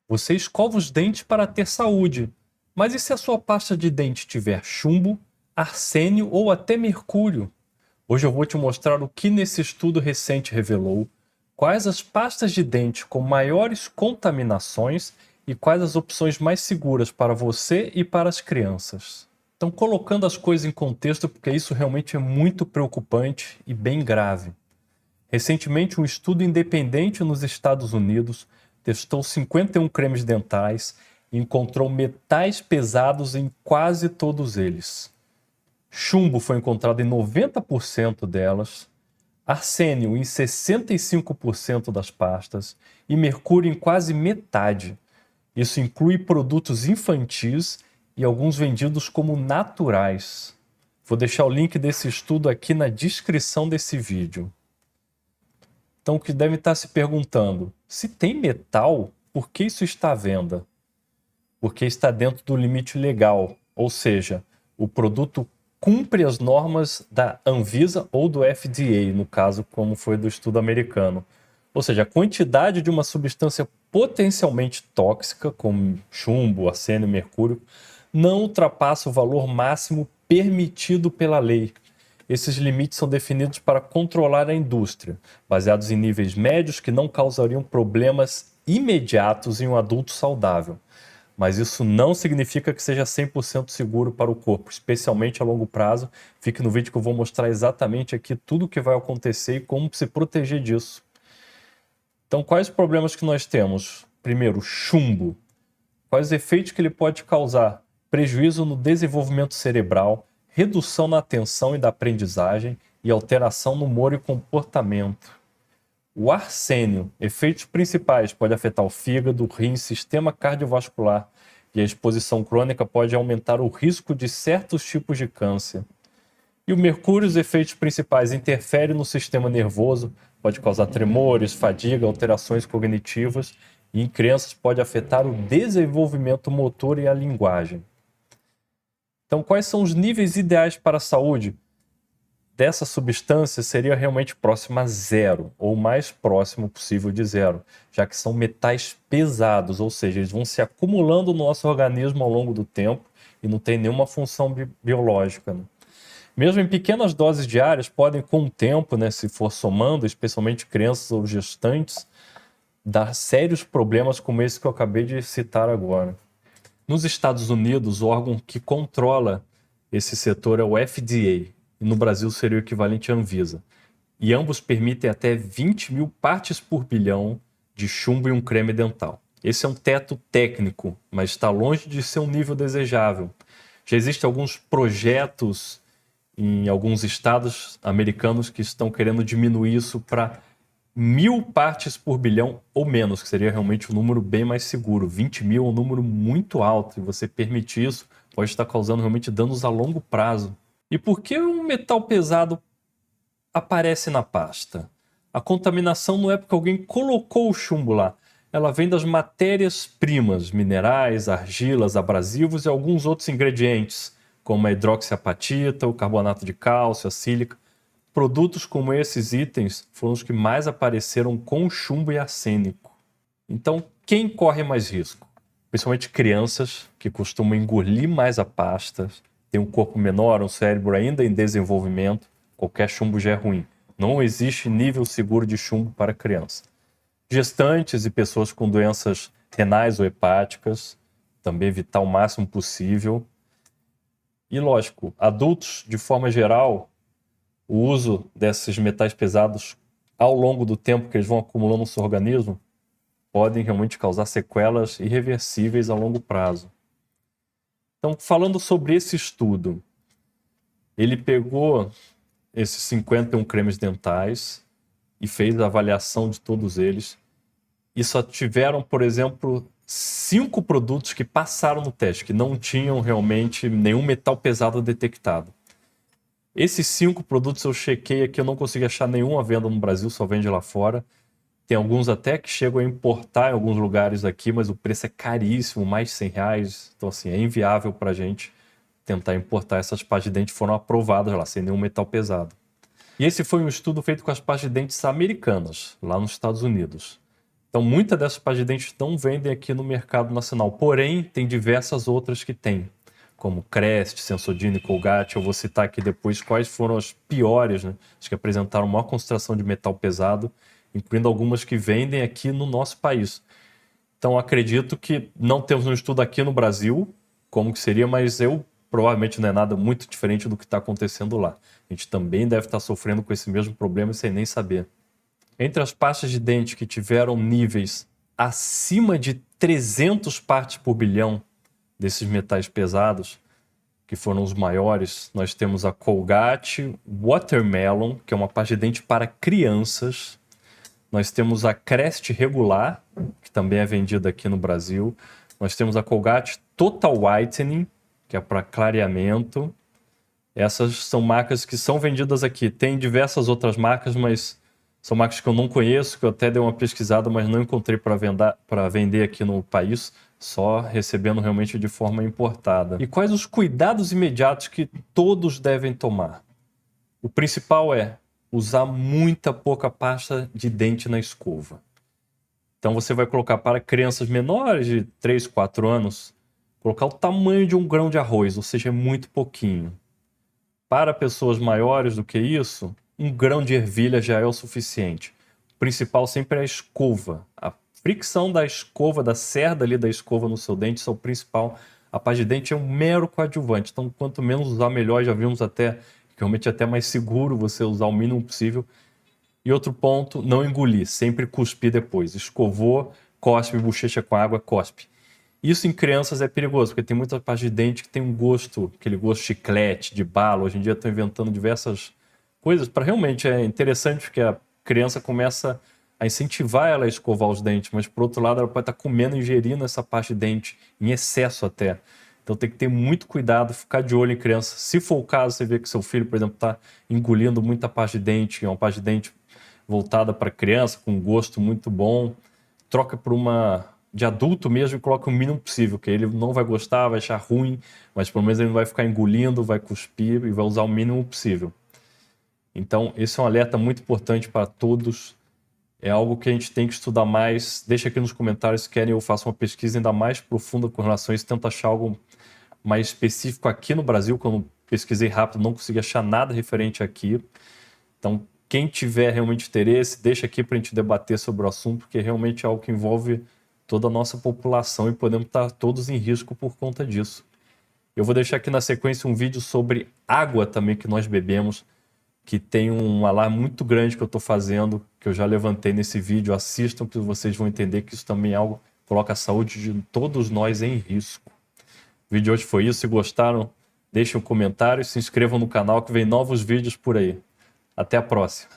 Você escova os dentes para ter saúde, mas e se a sua pasta de dente tiver chumbo, arsênio ou até mercúrio? Hoje eu vou te mostrar o que nesse estudo recente revelou, quais as pastas de dente com maiores contaminações e quais as opções mais seguras para você e para as crianças. Então, colocando as coisas em contexto, porque isso realmente é muito preocupante e bem grave. Recentemente, um estudo independente nos Estados Unidos testou 51 cremes dentais e encontrou metais pesados em quase todos eles. Chumbo foi encontrado em 90% delas, arsênio em 65% das pastas e mercúrio em quase metade. Isso inclui produtos infantis e alguns vendidos como naturais. Vou deixar o link desse estudo aqui na descrição desse vídeo. Então, o que deve estar se perguntando, se tem metal, por que isso está à venda? Porque está dentro do limite legal, ou seja, o produto cumpre as normas da Anvisa ou do FDA, no caso, como foi do estudo americano. Ou seja, a quantidade de uma substância potencialmente tóxica, como chumbo, arsênio, mercúrio, não ultrapassa o valor máximo permitido pela lei. Esses limites são definidos para controlar a indústria, baseados em níveis médios que não causariam problemas imediatos em um adulto saudável. Mas isso não significa que seja 100% seguro para o corpo, especialmente a longo prazo. Fique no vídeo que eu vou mostrar exatamente aqui tudo o que vai acontecer e como se proteger disso. Então, quais os problemas que nós temos? Primeiro, chumbo. Quais os efeitos que ele pode causar? Prejuízo no desenvolvimento cerebral, redução na atenção e da aprendizagem e alteração no humor e comportamento. O arsênio, efeitos principais, pode afetar o fígado, o rim, sistema cardiovascular, e a exposição crônica pode aumentar o risco de certos tipos de câncer. E o mercúrio, os efeitos principais, interfere no sistema nervoso, pode causar tremores, fadiga, alterações cognitivas, e em crianças pode afetar o desenvolvimento motor e a linguagem. Então, quais são os níveis ideais para a saúde? Dessa substância seria realmente próxima a zero, ou o mais próximo possível de zero, já que são metais pesados, ou seja, eles vão se acumulando no nosso organismo ao longo do tempo e não tem nenhuma função biológica. Mesmo em pequenas doses diárias, podem, com o tempo, se for somando, especialmente crianças ou gestantes, dar sérios problemas como esse que eu acabei de citar agora. Nos Estados Unidos, o órgão que controla esse setor é o FDA, e no Brasil seria o equivalente à Anvisa. E ambos permitem até 20 mil partes por bilhão de chumbo em um creme dental. Esse é um teto técnico, mas está longe de ser um nível desejável. Já existem alguns projetos em alguns estados americanos que estão querendo diminuir isso para 1000 partes por bilhão ou menos, que seria realmente um número bem mais seguro. 20 mil é um número muito alto, e você permitir isso pode estar causando realmente danos a longo prazo. E por que um metal pesado aparece na pasta? A contaminação não é porque alguém colocou o chumbo lá. Ela vem das matérias-primas, minerais, argilas, abrasivos e alguns outros ingredientes, como a hidroxiapatita, o carbonato de cálcio, a sílica. Produtos como esses itens foram os que mais apareceram com chumbo e arsênico. Então, quem corre mais risco? Principalmente crianças, que costumam engolir mais a pasta, têm um corpo menor, um cérebro ainda em desenvolvimento, qualquer chumbo já é ruim. Não existe nível seguro de chumbo para criança. Gestantes e pessoas com doenças renais ou hepáticas, também evitar o máximo possível. E lógico, adultos, de forma geral, o uso desses metais pesados ao longo do tempo que eles vão acumulando no seu organismo podem realmente causar sequelas irreversíveis a longo prazo. Então, falando sobre esse estudo, ele pegou esses 51 cremes dentais e fez a avaliação de todos eles e só tiveram, por exemplo, 5 produtos que passaram no teste, que não tinham realmente nenhum metal pesado detectado. Esses 5 produtos eu chequei aqui, eu não consegui achar nenhum à venda no Brasil, só vende lá fora. Tem alguns até que chegam a importar em alguns lugares aqui, mas o preço é caríssimo, mais de 100 reais. Então, assim, é inviável para a gente tentar importar. Essas pastas de dente foram aprovadas lá, sem nenhum metal pesado. E esse foi um estudo feito com as pastas de dentes americanas, lá nos Estados Unidos. Então, muitas dessas pastas de dente não vendem aqui no mercado nacional. Porém, tem diversas outras que tem, como Crest, Sensodyne e Colgate. Eu vou citar aqui depois quais foram as piores, né? As que apresentaram maior concentração de metal pesado, incluindo algumas que vendem aqui no nosso país. Então, acredito que não temos um estudo aqui no Brasil, como que seria, mas provavelmente não é nada muito diferente do que está acontecendo lá. A gente também deve estar sofrendo com esse mesmo problema sem nem saber. Entre as pastas de dente que tiveram níveis acima de 300 partes por bilhão desses metais pesados, que foram os maiores, nós temos a Colgate Watermelon, que é uma pasta de dente para crianças. Nós temos a Crest Regular, que também é vendida aqui no Brasil. Nós temos a Colgate Total Whitening, que é para clareamento. Essas são marcas que são vendidas aqui. Tem diversas outras marcas, mas são marcas que eu não conheço, que eu até dei uma pesquisada, mas não encontrei para vender aqui no país, só recebendo realmente de forma importada. E quais os cuidados imediatos que todos devem tomar? O principal é usar muita pouca pasta de dente na escova. Então você vai colocar para crianças menores de 3, 4 anos, colocar o tamanho de um grão de arroz, ou seja, muito pouquinho. Para pessoas maiores do que isso, um grão de ervilha já é o suficiente. O principal sempre é a escova. A fricção da escova, da cerda ali da escova no seu dente, isso é o principal. A pasta de dente é um mero coadjuvante. Então, quanto menos usar, melhor. Já vimos até que realmente é até mais seguro você usar o mínimo possível. E outro ponto, não engolir. Sempre cuspir depois. Escovou, cospe, bochecha com água, cospe. Isso em crianças é perigoso, porque tem muita pasta de dente que tem um gosto, aquele gosto chiclete, de bala. Hoje em dia estão inventando diversas coisas para realmente é interessante, porque a criança começa a incentivar ela a escovar os dentes, mas por outro lado ela pode estar comendo, ingerindo essa pasta de dente em excesso até. Então tem que ter muito cuidado, ficar de olho em criança. Se for o caso, você vê que seu filho, por exemplo, está engolindo muita pasta de dente, é uma pasta de dente voltada para criança, com um gosto muito bom, troca por uma de adulto mesmo e coloca o mínimo possível, que ele não vai gostar, vai achar ruim, mas pelo menos ele não vai ficar engolindo, vai cuspir e vai usar o mínimo possível. Então, esse é um alerta muito importante para todos. É algo que a gente tem que estudar mais. Deixa aqui nos comentários se querem eu faça uma pesquisa ainda mais profunda com relação a isso, tento achar algo mais específico aqui no Brasil, quando pesquisei rápido, não consegui achar nada referente aqui. Então, quem tiver realmente interesse, deixa aqui para a gente debater sobre o assunto, porque realmente é algo que envolve toda a nossa população e podemos estar todos em risco por conta disso. Eu vou deixar aqui na sequência um vídeo sobre água também que nós bebemos, que tem um alarme muito grande que eu estou fazendo, que eu já levantei nesse vídeo. Assistam que vocês vão entender que isso também é algo que coloca a saúde de todos nós em risco. O vídeo de hoje foi isso. Se gostaram, deixem um comentário e se inscrevam no canal que vem novos vídeos por aí. Até a próxima.